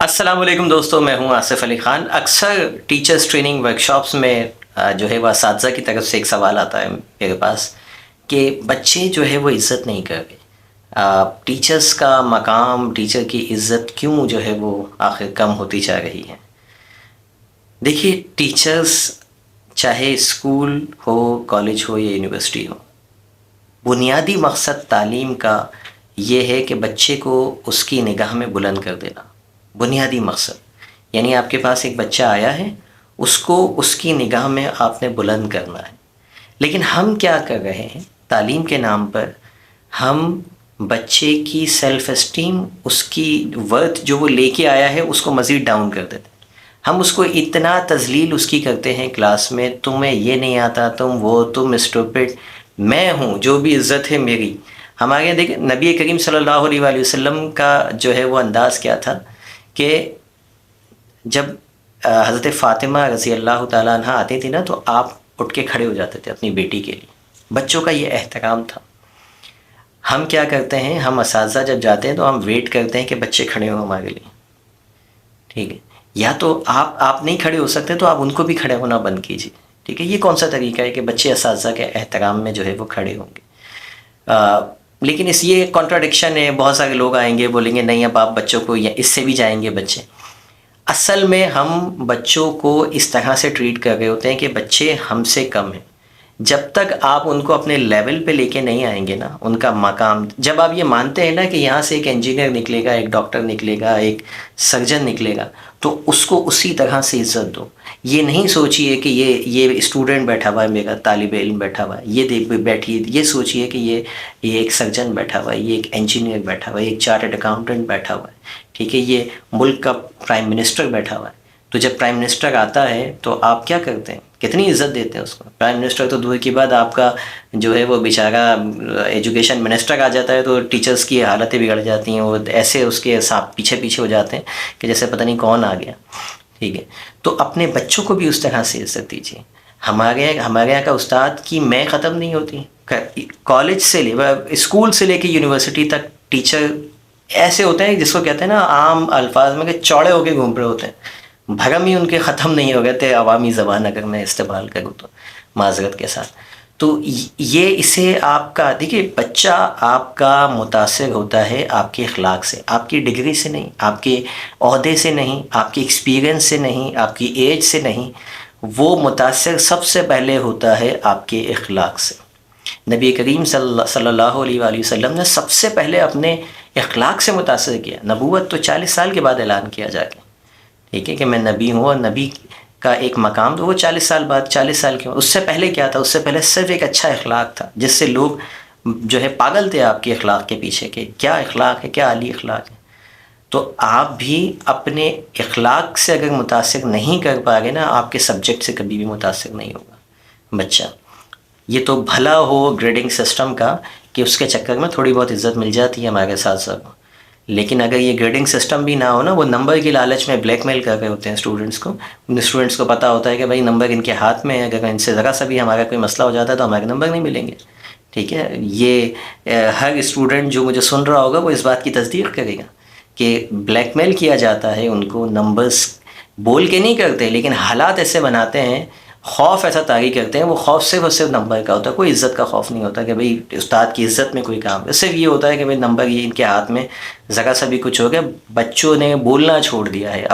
السلام علیکم دوستوں، میں ہوں آصف علی خان۔ اکثر ٹیچرز ٹریننگ ورکشاپس میں جو ہے وہ اساتذہ کی طرف سے ایک سوال آتا ہے میرے پاس کہ بچے جو ہے وہ عزت نہیں کر رہے، ٹیچرز کا مقام، ٹیچر کی عزت کیوں جو ہے وہ آخر کم ہوتی جا رہی ہے۔ دیکھیے، ٹیچرز چاہے اسکول ہو، کالج ہو یا یونیورسٹی ہو، بنیادی مقصد تعلیم کا یہ ہے کہ بچے کو اس کی نگاہ میں بلند کر دینا۔ بنیادی مقصد یعنی آپ کے پاس ایک بچہ آیا ہے، اس کو اس کی نگاہ میں آپ نے بلند کرنا ہے۔ لیکن ہم کیا کر رہے ہیں؟ تعلیم کے نام پر ہم بچے کی سیلف اسٹیم، اس کی ورتھ جو وہ لے کے آیا ہے، اس کو مزید ڈاؤن کر دیتے ہیں۔ ہم اس کو اتنا تذلیل اس کی کرتے ہیں کلاس میں، تمہیں یہ نہیں آتا، تم اسٹوپڈ، میں ہوں، جو بھی عزت ہے میری۔ ہمارے یہاں دیکھیں، نبی کریم صلی اللہ علیہ وآلہ وسلم کا جو ہے وہ انداز کیا تھا کہ جب حضرت فاطمہ رضی اللہ تعالیٰ عنہ آتی تھی نا، تو آپ اٹھ کے کھڑے ہو جاتے تھے اپنی بیٹی کے لیے۔ بچوں کا یہ احترام تھا۔ ہم کیا کرتے ہیں؟ ہم اساتذہ جب جاتے ہیں تو ہم ویٹ کرتے ہیں کہ بچے کھڑے ہوں ہمارے لیے، ٹھیک ہے؟ یا تو آپ نہیں کھڑے ہو سکتے تو آپ ان کو بھی کھڑے ہونا بند کیجیے، ٹھیک ہے؟ یہ کون سا طریقہ ہے کہ بچے اساتذہ کے احترام میں جو ہے وہ کھڑے ہوں گے؟ لیکن یہ کانٹراڈکشن ہے۔ بہت سارے لوگ آئیں گے، بولیں گے نہیں، اب آپ بچوں کو، یا اس سے بھی جائیں گے بچے۔ اصل میں ہم بچوں کو اس طرح سے ٹریٹ کر رہے ہوتے ہیں کہ بچے ہم سے کم ہیں۔ جب تک آپ ان کو اپنے لیول پہ لے کے نہیں آئیں گے نا، ان کا مقام، جب آپ یہ مانتے ہیں نا کہ یہاں سے ایک انجینئر نکلے گا، ایک ڈاکٹر نکلے گا، ایک سرجن نکلے گا، تو اس کو اسی طرح سے عزت دو۔ یہ نہیں سوچئے کہ یہ اسٹوڈنٹ بیٹھا ہوا ہے، میرا طالب علم بیٹھا ہوا ہے، یہ بیٹھیے، یہ سوچئے کہ یہ ایک سرجن بیٹھا ہوا ہے، یہ ایک انجینئر بیٹھا ہوا ہے، ایک چارٹرڈ اکاؤنٹنٹ بیٹھا ہوا ہے، ٹھیک ہے؟ یہ ملک کا پرائم منسٹر بیٹھا ہوا ہے۔ تو جب پرائم منسٹر آتا ہے تو آپ کیا کرتے ہیں؟ کتنی عزت دیتے ہیں اس کو؟ پرائم منسٹر تو دور کی بعد، آپ کا جو ہے وہ بیچارہ ایجوکیشن منسٹر آ جاتا ہے تو ٹیچرز کی حالتیں بگڑ جاتی ہیں، وہ ایسے اس کے ساتھ پیچھے ہو جاتے ہیں کہ جیسے پتہ نہیں کون آ گیا، ٹھیک ہے؟ تو اپنے بچوں کو بھی اس طرح سے عزت دیجیے۔ ہمارے یہاں کا استاد کی میں ختم نہیں ہوتی۔ کالج سے اسکول سے لے کے یونیورسٹی تک ٹیچر ایسے ہوتے ہیں جس کو کہتے ہیں نا عام الفاظ میں کہ چوڑے ہو کے گھوم رہے ہوتے ہیں، بھرم ہی ان کے ختم نہیں ہو گئے تھے۔ عوامی زبان اگر میں استعمال کروں تو معذرت کے ساتھ، تو یہ اسے آپ کا دیکھیے، بچہ آپ کا متاثر ہوتا ہے آپ کے اخلاق سے، آپ کی ڈگری سے نہیں، آپ کے عہدے سے نہیں، آپ کے ایکسپیرینس سے نہیں، آپ کی ایج سے نہیں، وہ متاثر سب سے پہلے ہوتا ہے آپ کے اخلاق سے۔ نبی کریم صلی اللہ علیہ وآلہ وسلم نے سب سے پہلے اپنے اخلاق سے متاثر کیا۔ نبوت تو 40 سال کے بعد اعلان کیا جا کے، ٹھیک ہے، کہ میں نبی ہوں، اور نبی کا ایک مقام تو وہ 40 سال بعد، 40 سال کے بعد۔ اس سے پہلے کیا تھا؟ اس سے پہلے صرف ایک اچھا اخلاق تھا، جس سے لوگ جو ہے پاگل تھے آپ کے اخلاق کے پیچھے، کہ کیا اخلاق ہے، کیا عالی اخلاق ہے۔ تو آپ بھی اپنے اخلاق سے اگر متاثر نہیں کر پا گے نا، آپ کے سبجیکٹ سے کبھی بھی متاثر نہیں ہوگا بچہ۔ یہ تو بھلا ہو گریڈنگ سسٹم کا کہ اس کے چکر میں تھوڑی بہت عزت مل جاتی ہے ہمارے ساتھ ساتھ، لیکن اگر یہ گریڈنگ سسٹم بھی نہ ہو نا، وہ نمبر کی لالچ میں بلیک میل کر رہے ہوتے ہیں اسٹوڈنٹس کو پتہ ہوتا ہے کہ بھائی نمبر ان کے ہاتھ میں ہے، اگر ان سے ذرا سا بھی ہمارا کوئی مسئلہ ہو جاتا ہے تو ہمارے نمبر نہیں ملیں گے، ٹھیک ہے؟ یہ ہر اسٹوڈنٹ جو مجھے سن رہا ہوگا وہ اس بات کی تصدیق کرے گا کہ بلیک میل کیا جاتا ہے ان کو، نمبرز بول کے نہیں کرتے لیکن حالات ایسے بناتے ہیں، خوف ایسا طاری کرتے ہیں، وہ خوف صرف اور صرف نمبر کا ہوتا ہے، کوئی عزت کا خوف نہیں ہوتا کہ بھئی استاد کی عزت میں کوئی کام ہے۔ صرف یہ ہوتا ہے کہ بھئی نمبر یہ ان کے ہاتھ میں ذرا سا بھی کچھ ہو گیا، بچوں نے بولنا چھوڑ دیا ہے،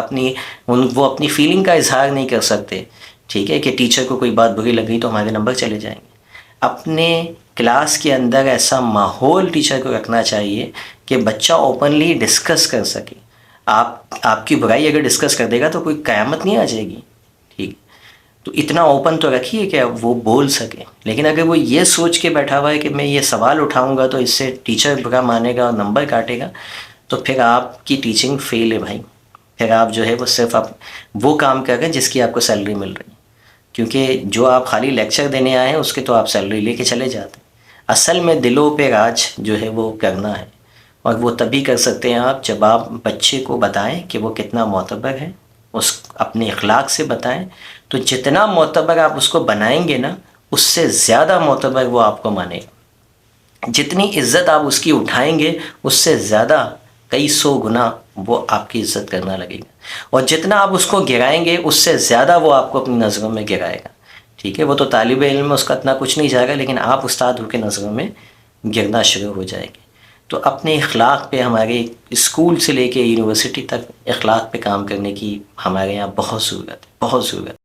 وہ اپنی فیلنگ کا اظہار نہیں کر سکتے، ٹھیک ہے؟ کہ ٹیچر کو کوئی بات بری لگ گئی تو ہمارے نمبر چلے جائیں گے۔ اپنے کلاس کے اندر ایسا ماحول ٹیچر کو رکھنا چاہیے کہ بچہ اوپنلی ڈسکس کر سکے۔ آپ کی برائی اگر ڈسکس کر دے گا تو کوئی قیامت نہیں آ جائے گی، ٹھیک؟ تو اتنا اوپن تو رکھیے کہ وہ بول سکے۔ لیکن اگر وہ یہ سوچ کے بیٹھا ہوا ہے کہ میں یہ سوال اٹھاؤں گا تو اس سے ٹیچر برا مانے گا اور نمبر کاٹے گا، تو پھر آپ کی ٹیچنگ فیل ہے بھائی۔ پھر آپ جو ہے وہ صرف آپ وہ کام کر رہے ہیں جس کی آپ کو سیلری مل رہی ہے، کیونکہ جو آپ خالی لیکچر دینے آئے ہیں اس کے تو آپ سیلری لے کے چلے جاتے ہیں۔ اصل میں دلوں پہ راج جو ہے وہ کرنا ہے، اور وہ تبھی کر سکتے ہیں آپ جب آپ بچے کو بتائیں کہ وہ کتنا معتبر ہے، اپنے اخلاق سے بتائیں۔ تو جتنا معتبر آپ اس کو بنائیں گے نا، اس سے زیادہ معتبر وہ آپ کو مانے گا۔ جتنی عزت آپ اس کی اٹھائیں گے، اس سے زیادہ کئی سو گنا وہ آپ کی عزت کرنا لگے گا، اور جتنا آپ اس کو گرائیں گے اس سے زیادہ وہ آپ کو اپنی نظروں میں گرائے گا. ٹھیک ہے، وہ تو طالب علم میں اس کا اتنا کچھ نہیں جائے گا، لیکن آپ استاد ہو کے نظروں میں گرنا شروع ہو جائے گے. تو اپنے اخلاق پہ، ہمارے اسکول سے لے کے یونیورسٹی تک اخلاق پہ کام کرنے کی ہمارے یہاں بہت ضرورت ہے، بہت ضرورت ہے.